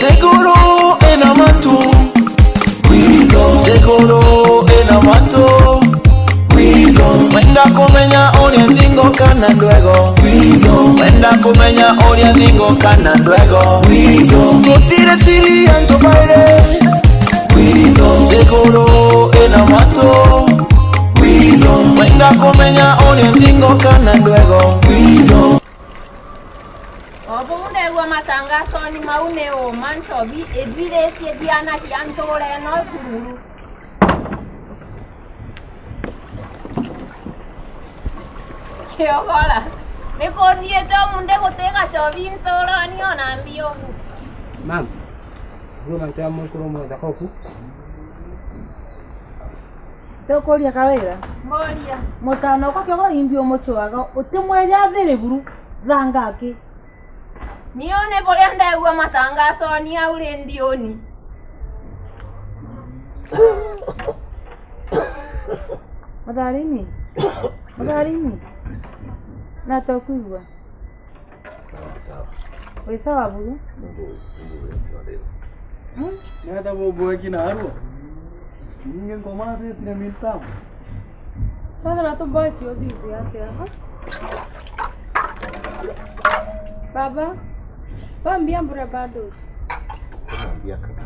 Tegoro ena matu Tegoro ena matu Wenda kumenya oria ndingo kana ndwego Wenda kumenya oria ndingo kana ndwego Gutire siri anto baire Tegoro ena matu Wenda kumenya oria ndingo kana ndwego Obunde gwa matangazo ni maune o manchobi edwire tie diana chiantore no kururu Kiogola Neko dieto munde gotega shobi ntoro ni ona mbio Mam Roma ntamu kuromo da koku Tokoria kawera Moria Motano kwa kiogola imbio mochoaga utemweja thiri buru zangaki Nione pole ndegwa matangazo ni aure ndioni Madarini Na tokuwa Sawa. Wewe sawa buru Nada bobo kina arwo. Ninge ngoma tena milta. Sasa natomba kio bibi yake hapa Baba Bambia mbure bados Nambia kana.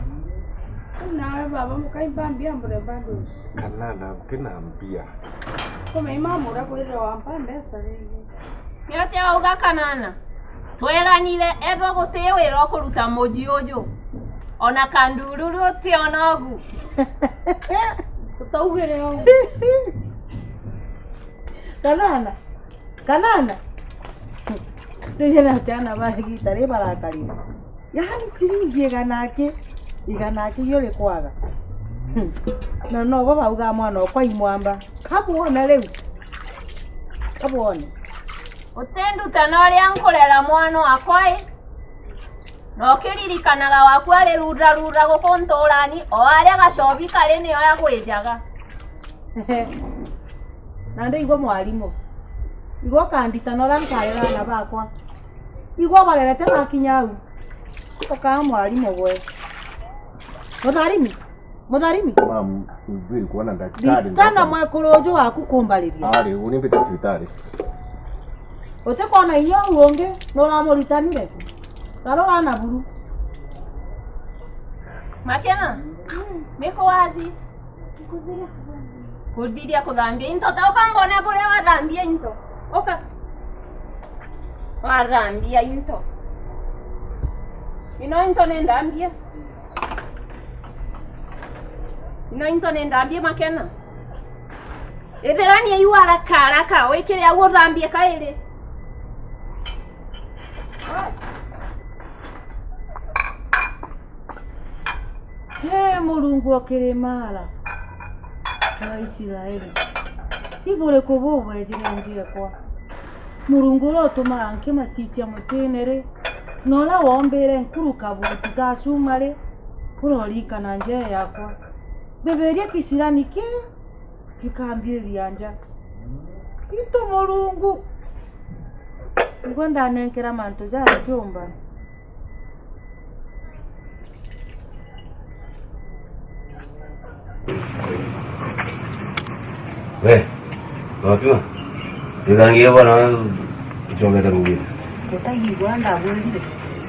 Nawe baba mukai bambia mbure bados Kana na kinaambia. Koma imamura kwira wampa mbesa rege Nyote auga kanana Tweranire ero gotewe ro kuruta moji ojo Ona kandururu ti onogu Utaugere au Kanana Ndigena tena bagi tare barakari Yani siringi iganake yole kwaga No baba uga mwana kwa imwamba kabuona leo Kabuona Utendu tanori ankolera mwana akwae No kiririkanaga wakware rura gukontorani o aria gacobi kare ni oya gwejaga Nande igwa mwalimu Igwa kandita no rankaira na bakwa Igwa barerete bakinyau Oka mwalimu gwe Mutharimi Mam, mbili kuona daktari. Tana mwekorojo waku kumbaliria Ari, unipe hospitali. Utekona iyo uonge no ramuritanire Karora na buru Makena Miko wazi Kudiria kuthambia into Tauka mbone kure wathambia into Oka Wathambia into Ino into nendambia Ino into nendambia Makena Etherani ayu haraka wekere agu thambia kaire Mulungu akiremara Kwa Israeli Igore kububu ejire njia kwa Mulungu rotuma anke masitia mutenere Nola wombere nkuru kabuti gasumare Kurolika na njia yakwa Beberia kisirani kikambie lianja Ito Mulungu Ngwenda nenkera manto jari kyomba Wapima? Nikangia bwana kuchongeta mwingine. Kutayi Rwanda bwelire.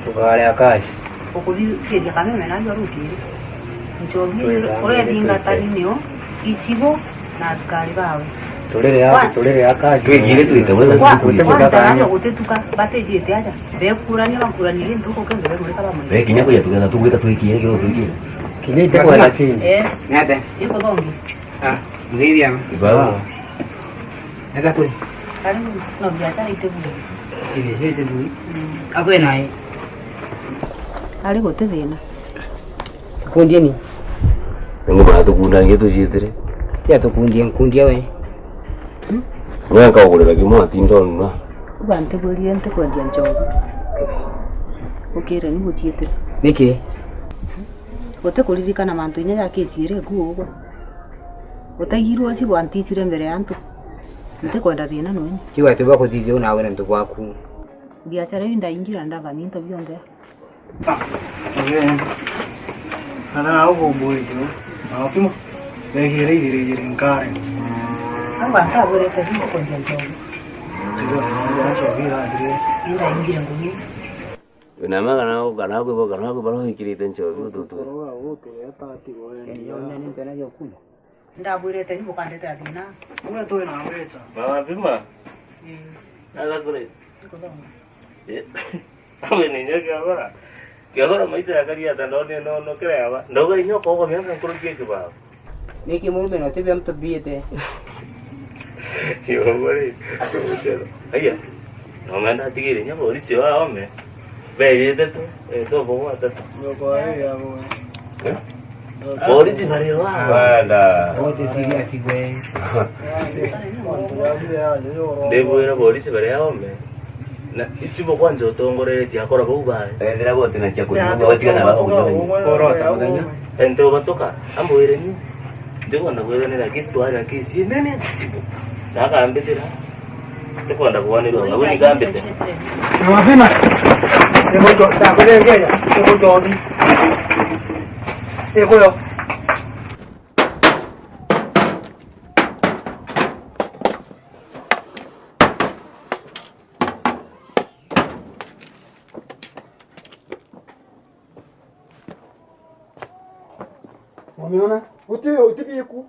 Tukale akashi. Okuli kedi kameme nanyo rukiri. Nchobi ore dinga tarinyo ichibo na askari bawe. Tolere akashi. Twigire tuitabona kuteka kutetuka batejete acha. Bekurani bakurani nduko kende muri kaba muri. Kinya kuya tugenda tugwita twikire kiro twikire. Kinya itakuwa la chini. Nada. Iko bongi. Mgivya. Baba. Nada kule. Karibu no biashara itebuye. Ile jete bui. Ako naye. Ali gotethina. Kundia ni. Ngo ba tukunda ngetu cietire. Ya tukundia we. Nyanka ogorera kimo atindona. Ubante boliye nte kwendia njogo. Ukire ni gutiete. Niki? Gote kuririkana mantu inya yakesire guogo. Utagirwo ci gwantisire mbere yantu. Nte kwenda thina no. Ciwa tuba kuthithio nawe na ntu gwaku. Biashara inda ingira ndanga ninto bionde. Ana au boy tu. Apa mo? Lagi ngkare. Amba ka bore ka hiyo kwa njoo. Juga ada cobira dia. Ila ingia nguni. Nama kana ko balo ikirite ncho tu. Koroa wote hata ati wewe. Ndabwire tani mukandete athina. Wewe tu na weta. Mama pima. Nada kule. Awe ni nyoka bora. Kiagora maisha ya kari hata no crea ba. Ndogo inyo ko miaka kurukie kibao. Niki mume no tebe mtu biete. Yo bori. Aya. No manda tigire nya bori sio ame. Be yeto to boa tata. Yo kwa ya wewe. Bori di mare wa. Wala. Wote sigia sigwe. Debo era bori se bare ame. Na ichibo kwanza utongorere tiakora buba. Endera bote na chakula wati na bako kujua. Korota mudanya. Ento batoka ambo ere ni. Ndiko na kwenda na kisi tu ana kisi nene ichibo. Na kaambetera. Ndiko ndo kuonero ngabuni kaambete. Mapema. Sema ndo takulengeja. Sema ndo ndi. Koyo. Umeona? Utibiku.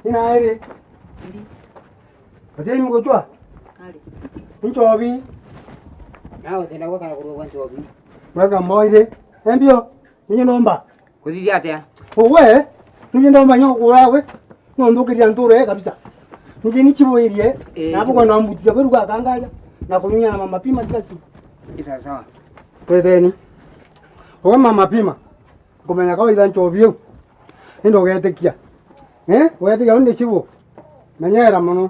Ina ere. Ati mko chwa? Kali. Nchobi. Nao tena kwa kana kuruga nchobi. Wega moire. Embio. Ninyi nomba. Kuthithia atia? Owe. Ninyi nomba nyokurawe. Nondokiria nture kabisa. Ninyi ni chiboirie. Napo kwa nambutia kweruka kangaja. Na kunyunya na mama pima kila siku. Isa sawa. Kwetheni. Owe mama pima. Kumenya kawaida nchobi. Ndo getekia. Wetekia unde chibo. Menyera muno.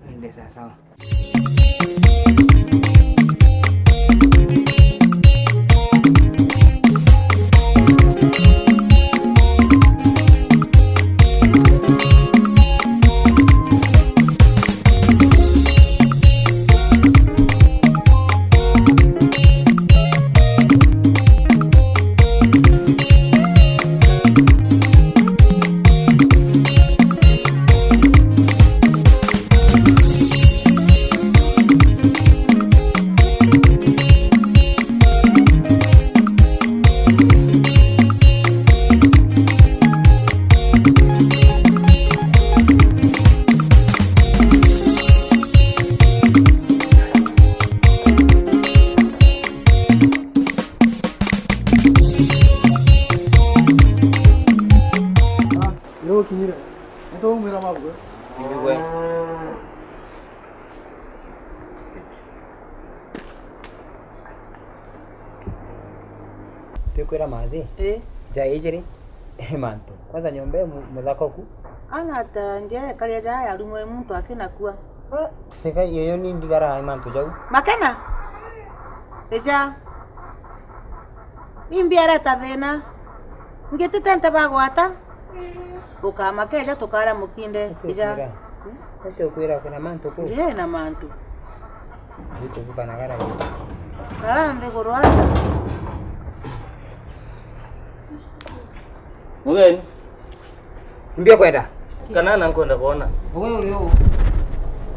Ende sawa. Kira. Itu mira mabu. Ini gue. Tukwira mazi. Jaijiri. Manto. Kwanza nyombe muzako ku. Ana ta ndiye kali ya rumwe mtu akina kuwa. Sika yeyo ni ndigara manto jau. Makena. Eja. Imbiara tathena. Ngetete bagwata. Ukama keja tukara mukinde ija. Ate ukwira kuna manto ku. Je na manto. Dito bukana gara. Karambe gorwa. Mugeni. Mbia kwenda. Kanana nkwenda kuona. Wewe ulio.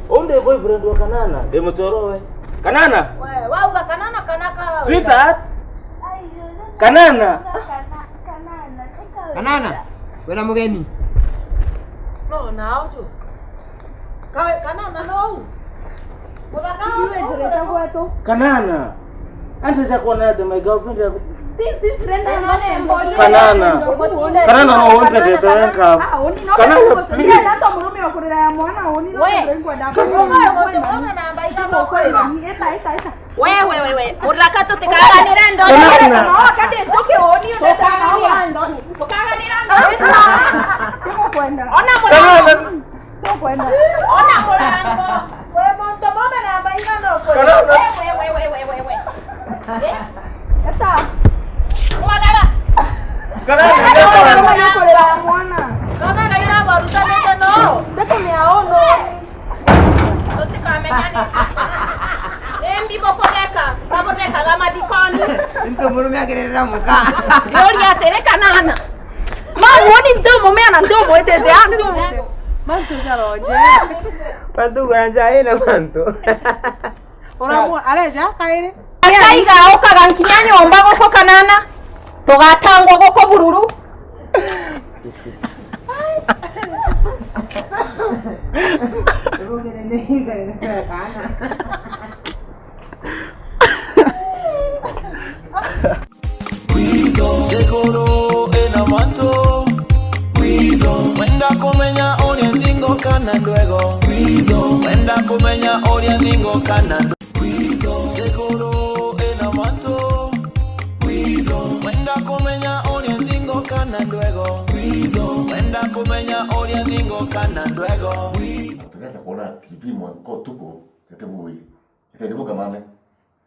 Onde boyfriend wa Kanana. Demo chorowe. Kanana. Wewe wauga kanana kanaka. Sweetheart. Kanana. Kanana. Wena mugeni. No nao tu. Kawe kanana no. Mudaka. Kanana. Anta za kuona my girlfriend. Kanana. Kanana no wonde de tenka. Kanana please. Wewe urakato tikaraganira ndoni no kati njoke oni utakaganira ndoni tukaganira ndoni kwenda ona mulango ona mulango wewe monto mama na bainga no wewe esta Kanana Ila muka. Yoria tere kanana. Ma woni ndomo mena ndomo etete andu. Mantu charoje. Patu ganja ina mantu. Ora mo aleja kaire. Akaiga okaga nkinya nyomba goko kanana. Tugatangwa goko bururu. Degoro ena manto. Wenda kumenya oria ndingo kana ndwego. Wenda kumenya oria ndingo kana ndwego. Degoro ena manto. Wenda kumenya oria ndingo kana ndwego. Wenda kumenya oria ndingo kana ndwego. Tunaenda kuona TV mwako tuko katibu hii. Katibu kama mame.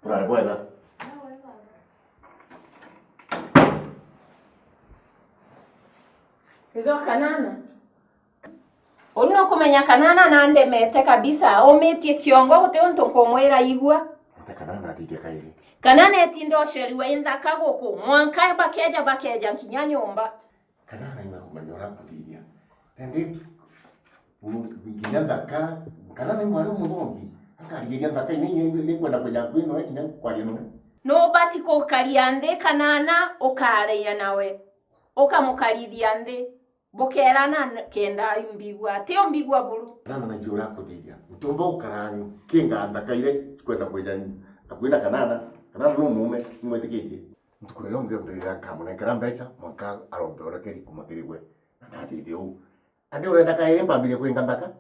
Pura kwega. Izo kanana. Ono kumenya kanana nande mete kabisa. Ometie kiongo gute onto komwera igwa. Kanana atige kairi. Kanana etindo sheriwa inza kagoko. Mwanka bakeja nkinya nyomba. Kanana ina kumenya kutidia. Ndi ngiyandaka kanana mwari muzongi. Akari ngiyandaka ine kwenda kujya kwino ine kwali no. No batiko kaliande kanana okareya nawe. Okamukalithia nde. Bokerana kenda mbigwa te mbigwa bulu Kanana najura kutidia. Mtomba ukaranyu kinga andaka ile kwenda kujya akwina kanana no mume nimwetikije. Mtukwero ngembera kamuna karambaisa mwaka arobora keri kumakirigwe. Ndatithio. Ande urenda kaire mbambire kwinga ndaka?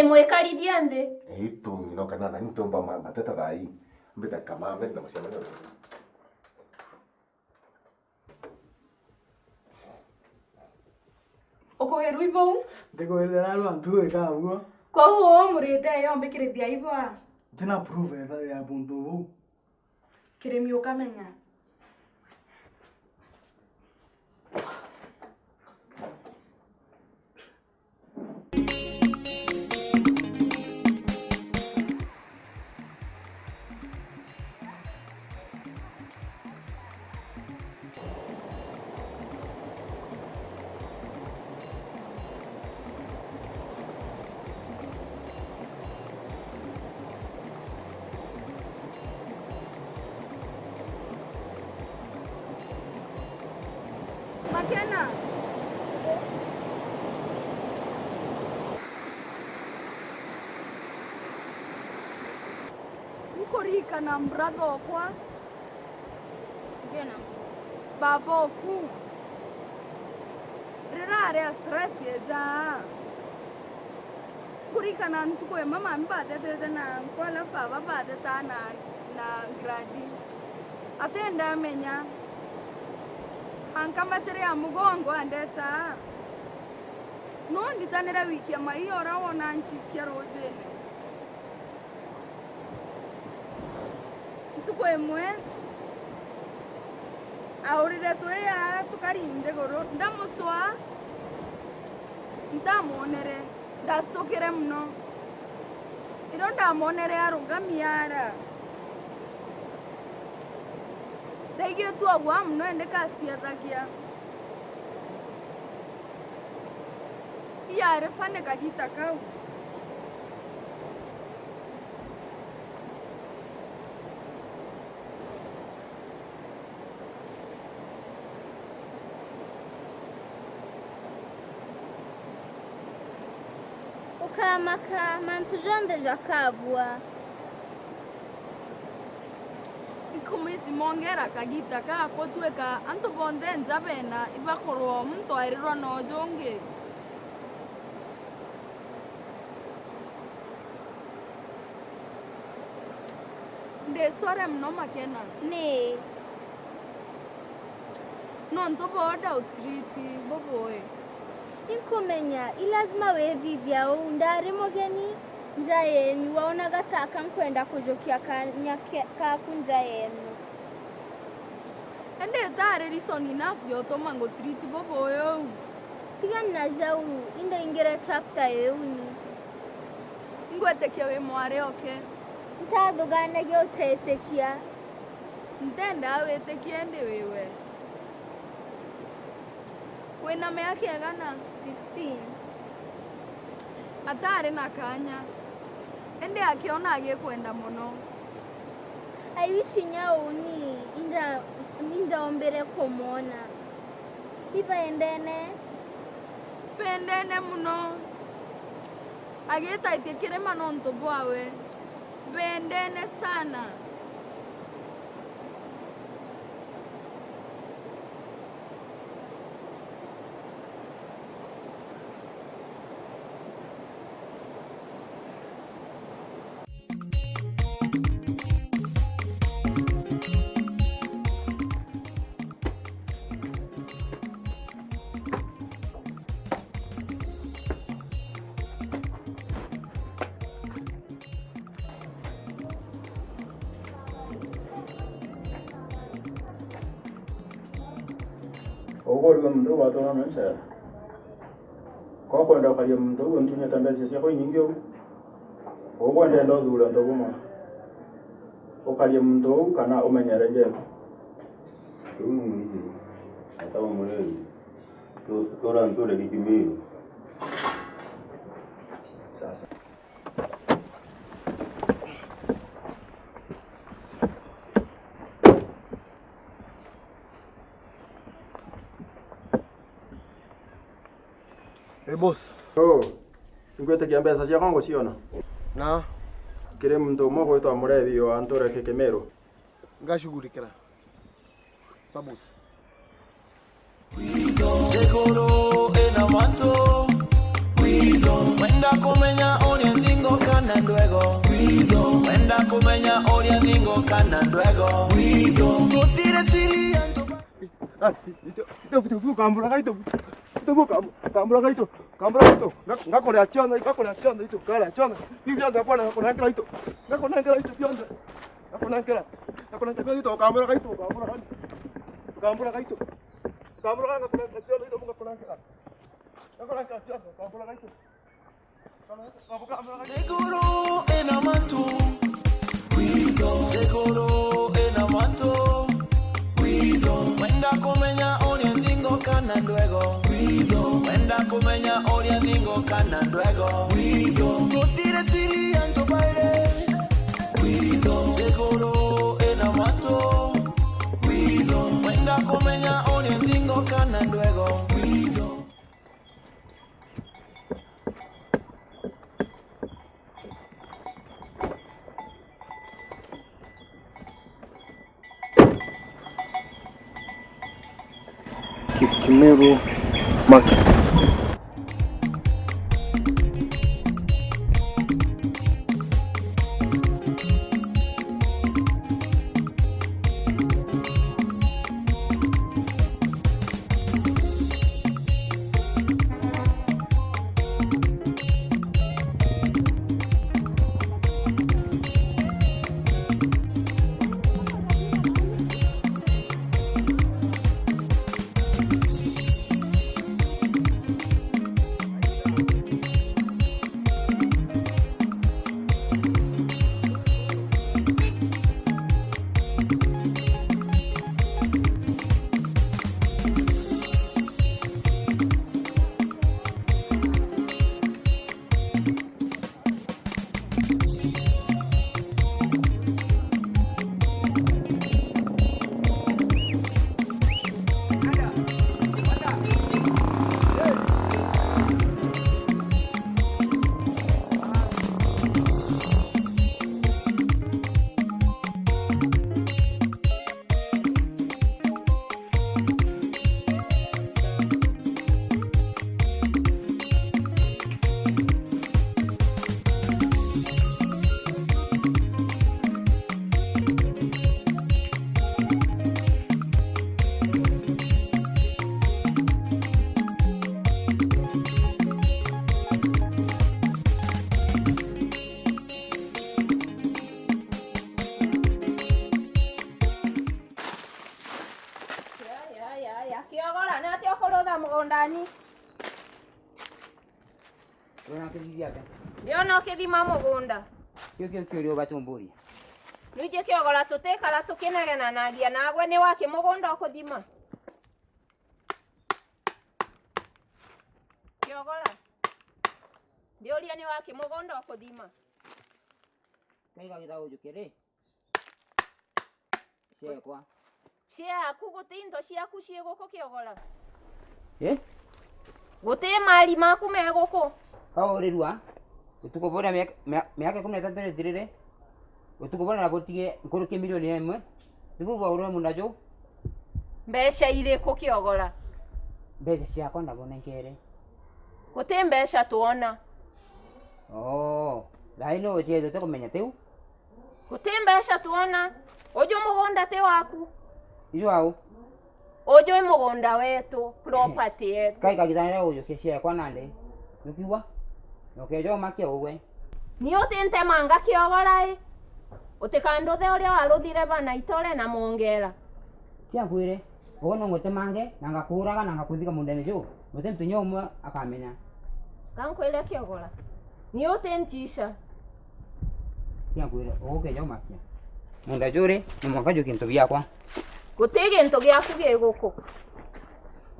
Mwekalithia nde. Tumino kanana ntomba matata dai. Mbeta kama mbeta mashamba. Oko heru ibo? Ndiko elera lo antu eka ugo. Ko ho murete yo mbekire dia ibo. Tena prove ya buntu. Kiremi okamenya. Makena. Ukorika na mbrado kwa? Gena. Baboku. Rerare stress yeza. Kurika na ntuko ya mama mbade tete na kola baba bade tana na gradi. Atenda menya. Anka materia mugongo andeta. No nditanera wiki ya maiyo rawona nchikia rozene. Ntuko emwe. Aurire tuwe ya tukarinde goro. Ndamutwa. Ndamonere. Ndastokere mno. Iro ndamonere arungamiyara. Daigire tu agwa mno ende kasi atakia. Yare fane kagita kau. Ukamaka mantujande jakabwa. Kumisi mongera kagita ka kotweka anto bonde nzabena ibakoro mto arirwa no jonge. Nde sore mno makena. Ne. Non to boda utriti boboe. Inkumenya ilazima wethithia undari mugeni nja yenu waona gataka nkwenda kujokia ka kunja yenu. Ende tare risoni na vyoto mango triti boboe. Tiga na jau inda ingira chapter yeuni. Ngwete kiawe mware oke. Ntadugana gyo tetekia. Ntenda wete kiende wewe. Wena meake gana 16. Atare na kanya. Ende akiona agekwenda muno. I wish nyauni inda ombere kumona. Iba endene muno. Ageta itekere manonto bwawe. Vendene sana. Ogorwa mtu watu na mwenza. Kwa kwenda kwa mtu untunya tambese sia kwa nyingi yo. Ogwenda ndo dhula ndo goma. Okalie mtu kana umenyere nje. Mungu hata mwewe tora ntore kikimiro sasa. Hey boss. Oh. Ngwete kiambia sasa kwangu siona. Na Kire mtu mmoja wetu murevi wa antore kekemero. ngashughulikira. Sabus. Dekoro ena manto. Wenda kumenya oria ndingo kana ndwego. Wenda kumenya oria ndingo kana ndwego. Gutire siri anto. Ito kambura kaito. Kambura kaito. Ngakole achana ito kala achana. Hivi anda bwana kuna kaito. Ngakona kaito pionda. Ngakona ito kambura kaito. Kambura kaito. Kambura ngakona achana ito ngakona kaito. Ngakona achana kambura kaito. Dekoro ena manto. Dekoro ena manto. Wenda kumenya oria ndingo kana ndwego. Wenda kumenya oria ndingo kana ndwego. Gutire siri anto baile. Dekoro ena manto. Wenda kumenya oria ndingo kana ndwego. Kimero Market. mugundani. Wana kithia ka. Yo no kithima mugunda. Kio kio kio rio batumburia. Nuje Kiogora tutekara tukineganagia nagwe ni wake mugunda ukuthima. Kiogora. Ndioria ni wake mugunda ukuthima. Kaiga githagu njukire. Ciekwa. Ciaku gutindo ciaku cie guku Kiogora. Guti mali maku me guku. Kaorirwa. Utuko bora miaka 13 thirire. Utuko bora nagotige nkuruke milioni 1. Nibu bauro mundajo. Mbeca iriku Kiogora. Mbeca ciakwa ndabona nkere. Guti mbeca tuona. Laino oje to kumenya teu. Guti mbeca tuona. Ojo mugunda te waku. Iyo au. Ojo mugunda wetu, property yetu. Kai kagitana ojo keshia kwa nande. Nukiwa. Nokejo makia uwe. Ni otente manga Kiogora utikando the uria waruthire bana itore na mongera. Kia kwire. Ono ngote mange nanga kuraga nanga kuthika mundene jo. Ngote mtunyo umwe akamenya. Kankwire Kiogora. Ni otentisha. Kia kwire. Okejo makia. Munda jure ni mwakajo kintu byakwa. Gutege into gyaku giguku.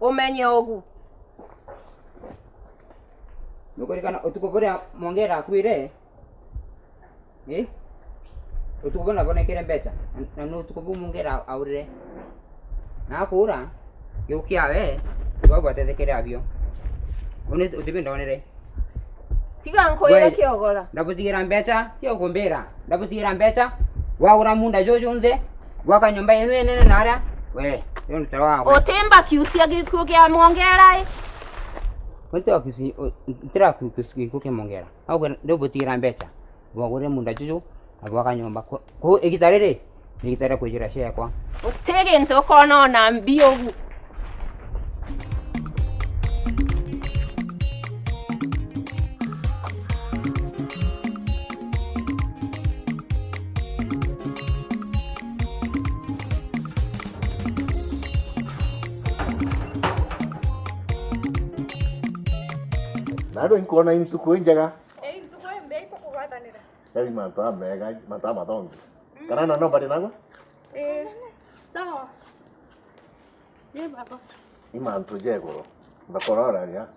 Umenye ogu. Nukorikana utukubura mongera akwire. Utukubona bonekere mbeca. Na no utukubu mongera aurire. Na kura yukiawe baba tetekere abio. One utibinda onere. Tiga nkoyera Kiogora. Ndabutigira mbeca, kyo kumbera. Ndabutigira mbeca. Waura munda jojo nze. Waka nyumba yenu nene nara. We, yo ntawa. Otemba kiusia gikuo gya mongera Kwento akusi ntira kukuski kuke mongera. Au ndo butigira mbeca. Wagure munda jojo abwaka nyumba ko egitarere. Egitara kujira share kwa. Otege ntoko no na mbio. Nado inkuona imtuko injaga. Intuko embe ko kugatanira. Kali mata mega mata matongi. Kana no bari nago? Sawa. Ye baba. Imantu jego. Ndakorora ya.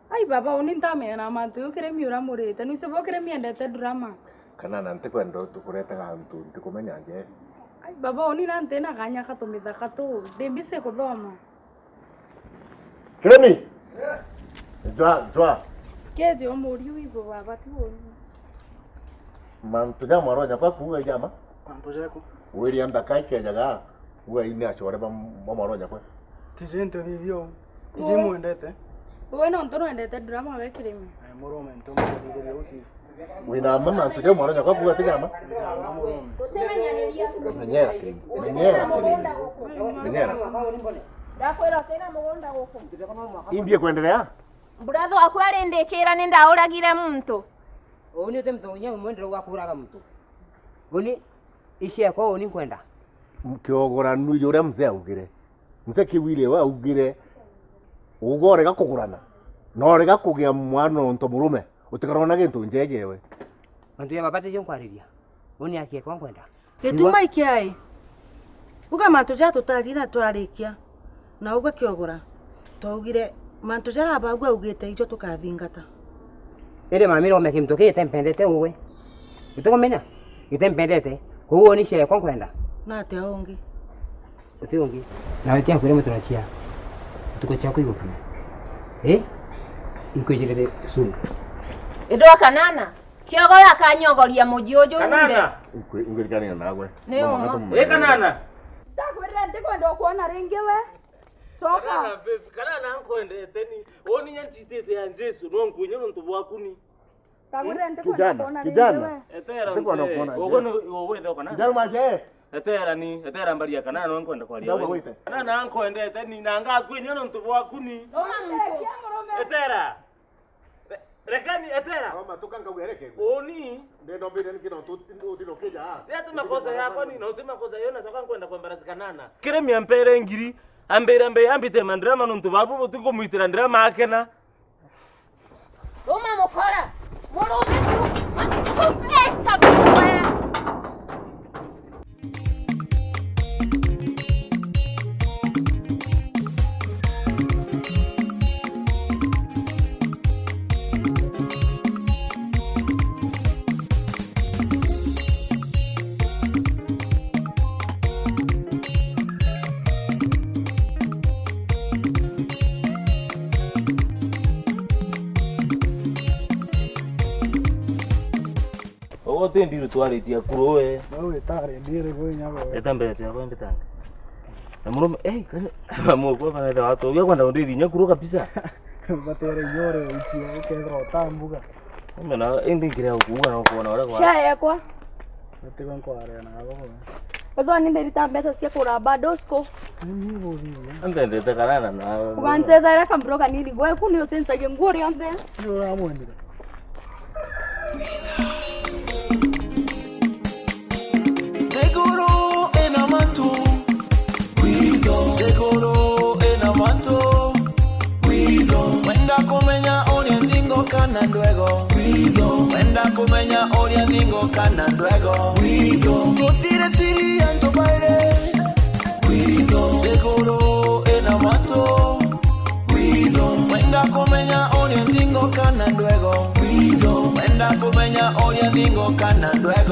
Ai baba unintame na mantu yukire miura murite. Nuise bokire miendete drama. Kana nante kwendo tukureta gantu ndikumenya nje. Ai baba unina ntena kanya katumita katu. Dembise kuthoma. Kiremi. Jwa. Kedi omuri wibo baba tu. Mantu ja maro ja kwa kuga jama. Mantu jako. Weri anda kai ke jaga. Uga ine achore ba maro ja kwa. Tizente ndio. Ije muendete. Wewe no ntono endete drama wekire mi. Ai moro mento moro ndio usis. Wina mama mantu ja maro ja kwa kuga tigama. Menyera. Ndakwira tena mugunda guku. Imbie kuendelea? Brother waku arindikira ni ndauragire muntu. Oni temto nya mwendero wakuraga mtu. Oni ishia kwa oni kwenda. Kiogora nu yore mzee augire. Mzee kiwile wa augire. Ugore gakugurana. No rega kugia mwana onto murume. Utikarona gintu njejewe. Mantu ya babate jo kwariria. Oni akie kwa kwenda. Gituma ikiai. Uga mantu ja tutarira twarikia. Na uga Kiogora. Twaugire mantu jara bagwa ugite ijo tukathingata. Ere mamiro mekimtoke tempendete uwe. Utokomenya? Itempendete. Kuo ni shia kwa kwenda. Na te ongi. Utiongi. Na wetia kure mutunachia. Tuko chako iko kana. Inkojere sunu. Edo kanana. Kiogora kanyogoria mujiojo inde. Kanana. Ingirikani nawe. Kanana. Takwira ndikwenda kuona ringi we. Toka. Kanana babe, kanana ankoendete ni. Oni nyanchitete ya Jesu no nkunya ntu bwakuni. Takwira ndikwenda kuona ringi we. Etera mse. Ogono owe ndo kana. Kijana maje. Etera mbaria kanana no nkwenda kwa ria. Kanana ankoendete ni nanga kwinya ntu bwakuni. Etera. Rekani etera. Mama tukanga ueleke. Oni. Ndio mbele nikino tutino keja. Yatu makosa yako ni na utima kosa yona toka kwenda kwa mbarazi kanana. Kire miampere ngiri. Ambere ambite mandrama nuntu babu butuko muitira ndrama akena. Roma mukora. Murume. Matuka esta bwe. Wote ndiru twaritia kuroe. Wewe tare ndire go nyabo. Etambecha yako mbetanga. Na murume amu kwa kana watu ya kwenda ndiri nyakuru kabisa. Batere nyore uchi ukero tambuga. Mena endingira kuwa na kuona wala kwa. Shaya kwa. Nataka nkware na abo. Ego ni nderita mbeca cia kuramba dosko. Ni bobi. Ande takarana na. Ugante thara kambroka nini gwe kuni usensaje nguo rionde. Yo amwendira. Tegoro enamanto, tegoro enamanto, wenda kumenya oria ndingo kana ndwego, wenda kumenya oria ndingo kana ndwego, gutire siri anto baire, tegoro enamanto, wenda kumenya oria ndingo kana ndwego, wenda kumenya oria ndingo kana ndwego.